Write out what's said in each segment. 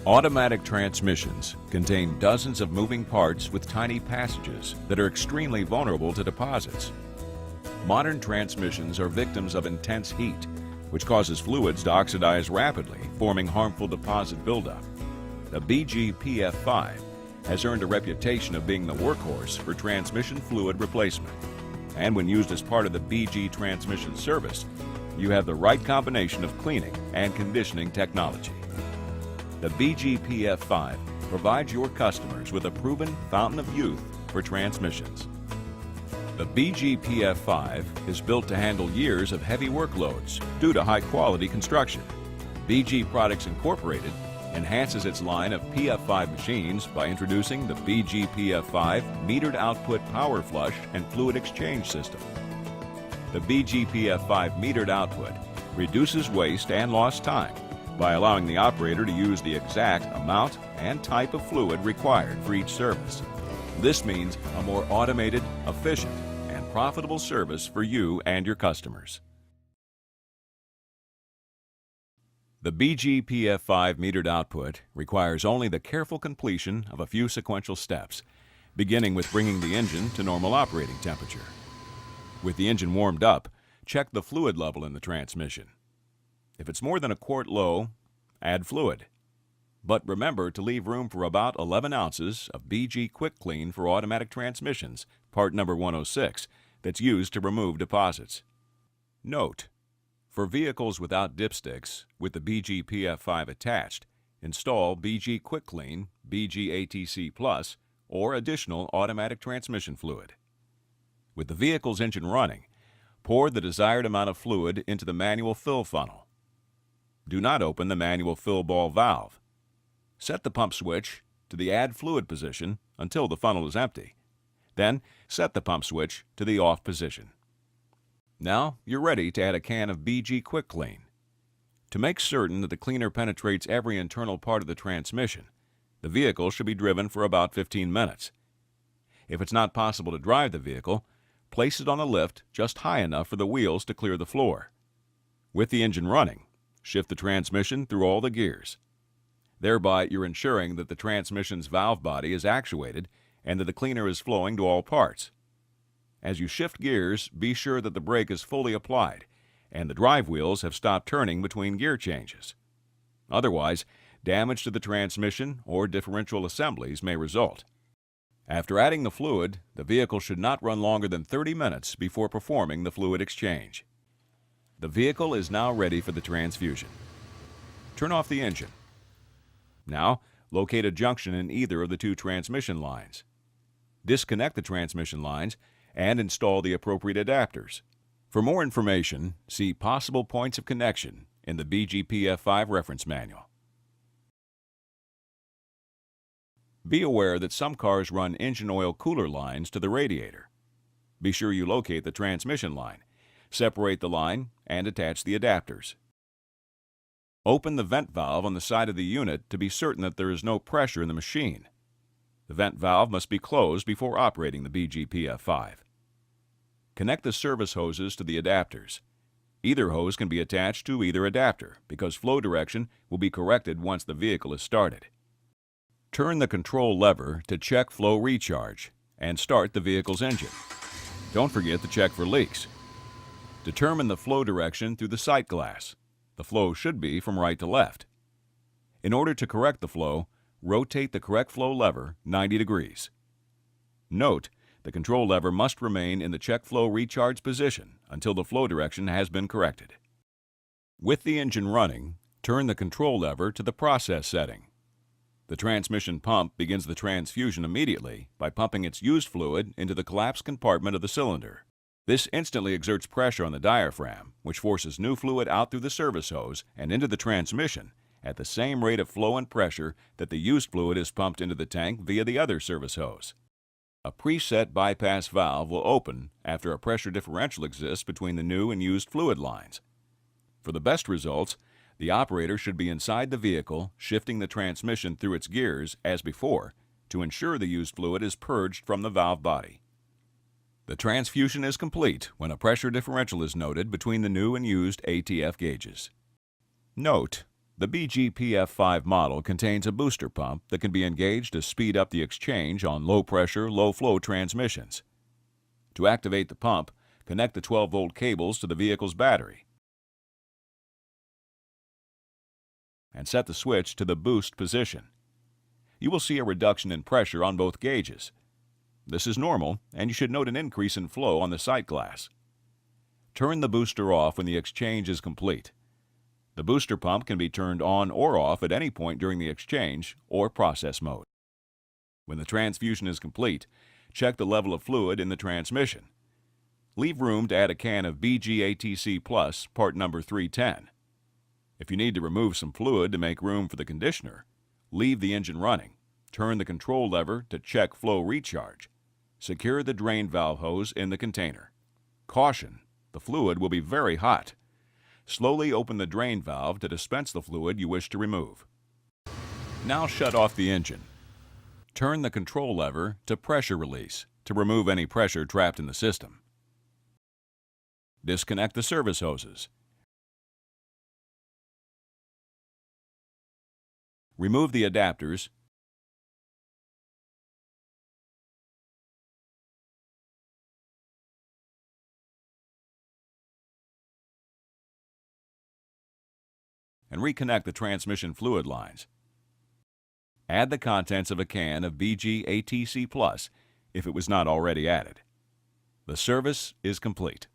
Automatic transmissions contain dozens of moving parts with tiny passages that are extremely vulnerable to deposits. Modern transmissions are victims of intense heat, which causes fluids to oxidize rapidly, forming harmful deposit buildup. The BG Pf5 has earned a reputation of being the workhorse for transmission fluid replacement. And when used as part of the BG transmission service, you have the right combination of cleaning and conditioning technology. The BG Pf5 provides your customers with a proven fountain of youth for transmissions. The BG Pf5 is built to handle years of heavy workloads due to high-quality construction. BG Products Incorporated enhances its line of Pf5 machines by introducing the BG Pf5 metered output power flush and fluid exchange system. The BG Pf5 metered output reduces waste and lost time by allowing the operator to use the exact amount and type of fluid required for each service. This means a more automated, efficient, and profitable service for you and your customers. The BG Pf5 metered output requires only the careful completion of a few sequential steps, beginning with bringing the engine to normal operating temperature. With the engine warmed up, check the fluid level in the transmission. If it's more than a quart low, add fluid. But remember to leave room for about 11 ounces of BG Quick Clean for automatic transmissions, part number 106, that's used to remove deposits. Note: for vehicles without dipsticks with the BG Pf5 attached, install BG Quick Clean, BG ATC Plus, or additional automatic transmission fluid. With the vehicle's engine running, pour the desired amount of fluid into the manual fill funnel. Do not open the manual fill ball valve. Set the pump switch to the add fluid position until the funnel is empty. Then set the pump switch to the off position. Now you're ready to add a can of BG Quick Clean. To make certain that the cleaner penetrates every internal part of the transmission, the vehicle should be driven for about 15 minutes. If it's not possible to drive the vehicle, place it on a lift just high enough for the wheels to clear the floor. With the engine running, shift the transmission through all the gears. Thereby, you're ensuring that the transmission's valve body is actuated and that the cleaner is flowing to all parts. As you shift gears, be sure that the brake is fully applied and the drive wheels have stopped turning between gear changes. Otherwise, damage to the transmission or differential assemblies may result. After adding the fluid, the vehicle should not run longer than 30 minutes before performing the fluid exchange. The vehicle is now ready for the transfusion. Turn off the engine. Now, locate a junction in either of the two transmission lines. Disconnect the transmission lines and install the appropriate adapters. For more information, see possible points of connection in the BG Pf5 reference manual. Be aware that some cars run engine oil cooler lines to the radiator. Be sure you locate the transmission line, separate the line, and attach the adapters. Open the vent valve on the side of the unit to be certain that there is no pressure in the machine. The vent valve must be closed before operating the BG Pf5. Connect the service hoses to the adapters. Either hose can be attached to either adapter because flow direction will be corrected once the vehicle is started. Turn the control lever to check flow recharge and start the vehicle's engine. Don't forget to check for leaks. Determine the flow direction through the sight glass. The flow should be from right to left. In order to correct the flow, rotate the correct flow lever 90 degrees. Note, the control lever must remain in the check flow recharge position until the flow direction has been corrected. With the engine running, turn the control lever to the process setting. The transmission pump begins the transfusion immediately by pumping its used fluid into the collapsed compartment of the cylinder. This instantly exerts pressure on the diaphragm, which forces new fluid out through the service hose and into the transmission at the same rate of flow and pressure that the used fluid is pumped into the tank via the other service hose. A preset bypass valve will open after a pressure differential exists between the new and used fluid lines. For the best results, the operator should be inside the vehicle, shifting the transmission through its gears as before to ensure the used fluid is purged from the valve body. The transfusion is complete when a pressure differential is noted between the new and used ATF gauges. Note: The BG-Pf5 model contains a booster pump that can be engaged to speed up the exchange on low-pressure, low-flow transmissions. To activate the pump, connect the 12-volt cables to the vehicle's battery and set the switch to the boost position. You will see a reduction in pressure on both gauges. This is normal, and you should note an increase in flow on the sight glass. Turn the booster off when the exchange is complete. The booster pump can be turned on or off at any point during the exchange or process mode. When the transfusion is complete, check the level of fluid in the transmission. Leave room to add a can of BG-ATC Plus, part number 310. If you need to remove some fluid to make room for the conditioner, leave the engine running, turn the control lever to check flow recharge, secure the drain valve hose in the container. Caution, the fluid will be very hot. Slowly open the drain valve to dispense the fluid you wish to remove. Now shut off the engine. Turn the control lever to pressure release to remove any pressure trapped in the system. Disconnect the service hoses. Remove the adapters and reconnect the transmission fluid lines. Add the contents of a can of BG-ATC Plus if it was not already added. The service is complete.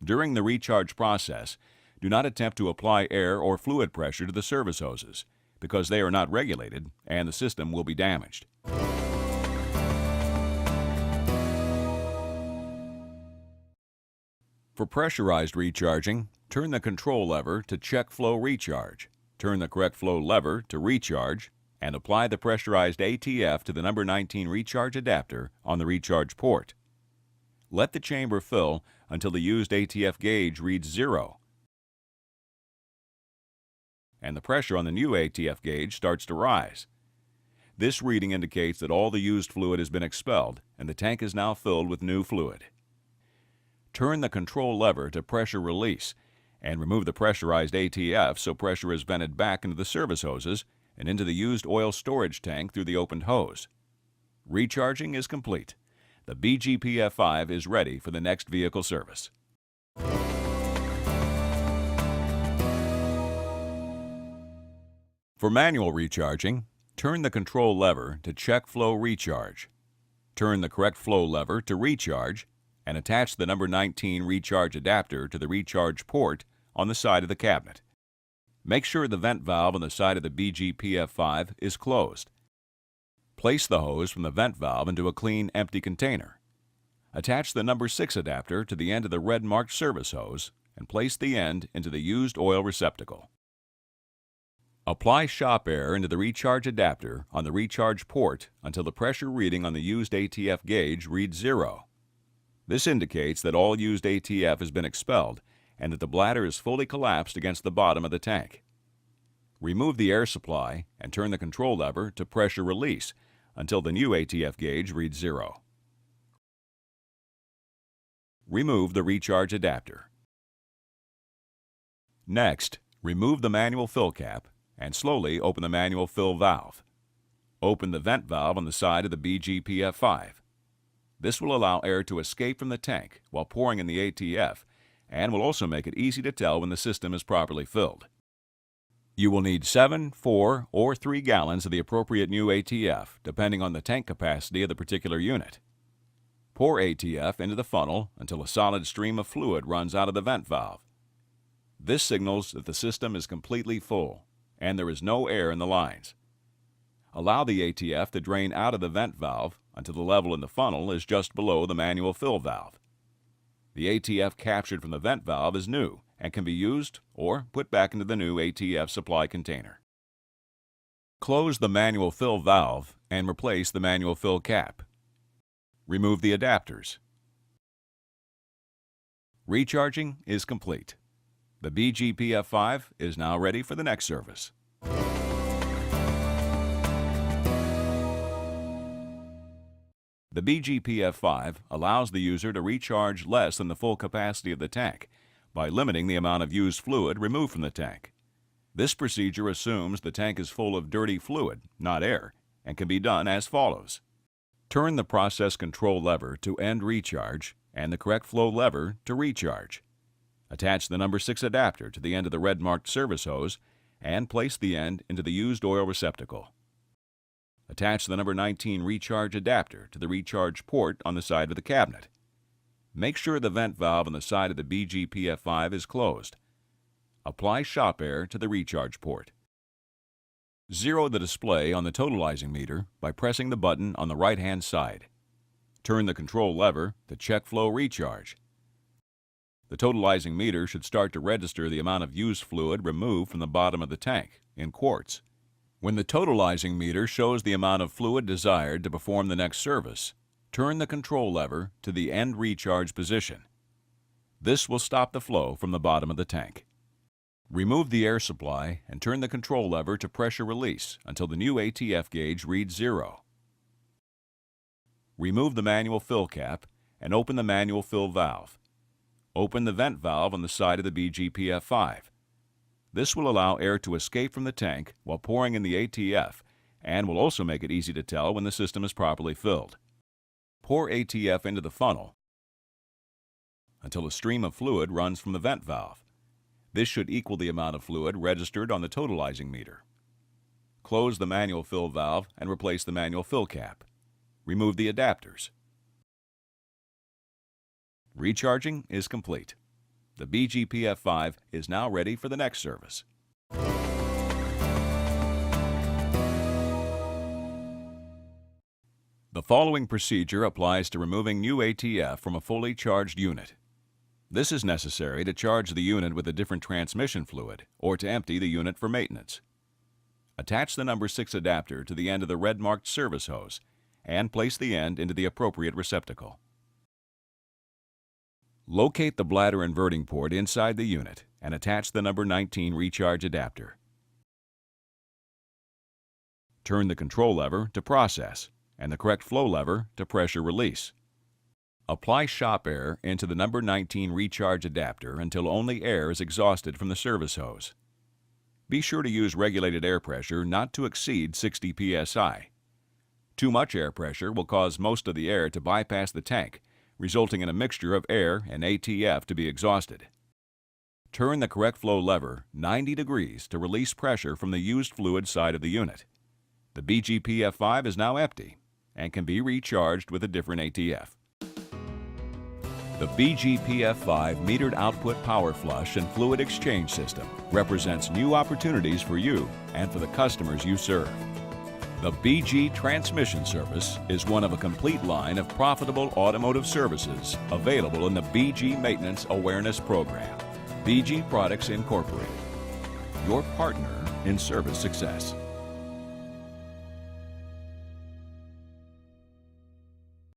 During the recharge process, do not attempt to apply air or fluid pressure to the service hoses because they are not regulated and the system will be damaged. For pressurized recharging, turn the control lever to check flow recharge, turn the correct flow lever to recharge, and apply the pressurized ATF to the number 19 recharge adapter on the recharge port. Let the chamber fill until the used ATF gauge reads 0, and the pressure on the new ATF gauge starts to rise. This reading indicates that all the used fluid has been expelled and the tank is now filled with new fluid. Turn the control lever to pressure release and remove the pressurized ATF so pressure is vented back into the service hoses and into the used oil storage tank through the opened hose. Recharging is complete. The BG-Pf5 is ready for the next vehicle service. For manual recharging, turn the control lever to check flow recharge. Turn the correct flow lever to recharge and attach the number 19 recharge adapter to the recharge port on the side of the cabinet. Make sure the vent valve on the side of the BG-Pf5 is closed. Place the hose from the vent valve into a clean, empty container. Attach the number 6 adapter to the end of the red-marked service hose and place the end into the used oil receptacle. Apply shop air into the recharge adapter on the recharge port until the pressure reading on the used ATF gauge reads 0. This indicates that all used ATF has been expelled and that the bladder is fully collapsed against the bottom of the tank. Remove the air supply and turn the control lever to pressure release until the new ATF gauge reads 0. Remove the recharge adapter. Next, remove the manual fill cap and slowly open the manual fill valve. Open the vent valve on the side of the BG-Pf5. This will allow air to escape from the tank while pouring in the ATF and will also make it easy to tell when the system is properly filled. You will need 7, 4, or 3 gallons of the appropriate new ATF, depending on the tank capacity of the particular unit. Pour ATF into the funnel until a solid stream of fluid runs out of the vent valve. This signals that the system is completely full and there is no air in the lines. Allow the ATF to drain out of the vent valve until the level in the funnel is just below the manual fill valve. The ATF captured from the vent valve is new and can be used or put back into the new ATF supply container. Close the manual fill valve and replace the manual fill cap. Remove the adapters. Recharging is complete. The BG-Pf5 is now ready for the next service. The BG-Pf5 allows the user to recharge less than the full capacity of the tank by limiting the amount of used fluid removed from the tank. This procedure assumes the tank is full of dirty fluid, not air, and can be done as follows. Turn the process control lever to end recharge and the correct flow lever to recharge. Attach the number 6 adapter to the end of the red-marked service hose and place the end into the used oil receptacle. Attach the number 19 recharge adapter to the recharge port on the side of the cabinet. Make sure the vent valve on the side of the BG-Pf5 is closed. Apply shop air to the recharge port. Zero the display on the totalizing meter by pressing the button on the right-hand side. Turn the control lever to check flow recharge. The totalizing meter should start to register the amount of used fluid removed from the bottom of the tank in quarts. When the totalizing meter shows the amount of fluid desired to perform the next service, turn the control lever to the end recharge position. This will stop the flow from the bottom of the tank. Remove the air supply and turn the control lever to pressure release until the new ATF gauge reads 0. Remove the manual fill cap and open the manual fill valve. Open the vent valve on the side of the BG-Pf5. This will allow air to escape from the tank while pouring in the ATF and will also make it easy to tell when the system is properly filled. Pour ATF into the funnel until a stream of fluid runs from the vent valve. This should equal the amount of fluid registered on the totalizing meter. Close the manual fill valve and replace the manual fill cap. Remove the adapters. Recharging is complete. The BG-Pf5 is now ready for the next service. The following procedure applies to removing new ATF from a fully charged unit. This is necessary to charge the unit with a different transmission fluid or to empty the unit for maintenance. Attach the number 6 adapter to the end of the red-marked service hose and place the end into the appropriate receptacle. Locate the bladder inverting port inside the unit and attach the number 19 recharge adapter. Turn the control lever to process and the correct flow lever to pressure release. Apply shop air into the number 19 recharge adapter until only air is exhausted from the service hose. Be sure to use regulated air pressure not to exceed 60 psi. Too much air pressure will cause most of the air to bypass the tank, resulting in a mixture of air and ATF to be exhausted. Turn the correct flow lever 90 degrees to release pressure from the used fluid side of the unit. The BG-Pf5 is now empty and can be recharged with a different ATF. The BG-Pf5 metered output power flush and fluid exchange system represents new opportunities for you and for the customers you serve. The BG Transmission Service is one of a complete line of profitable automotive services available in the BG Maintenance Awareness Program. BG Products Incorporated, your partner in service success.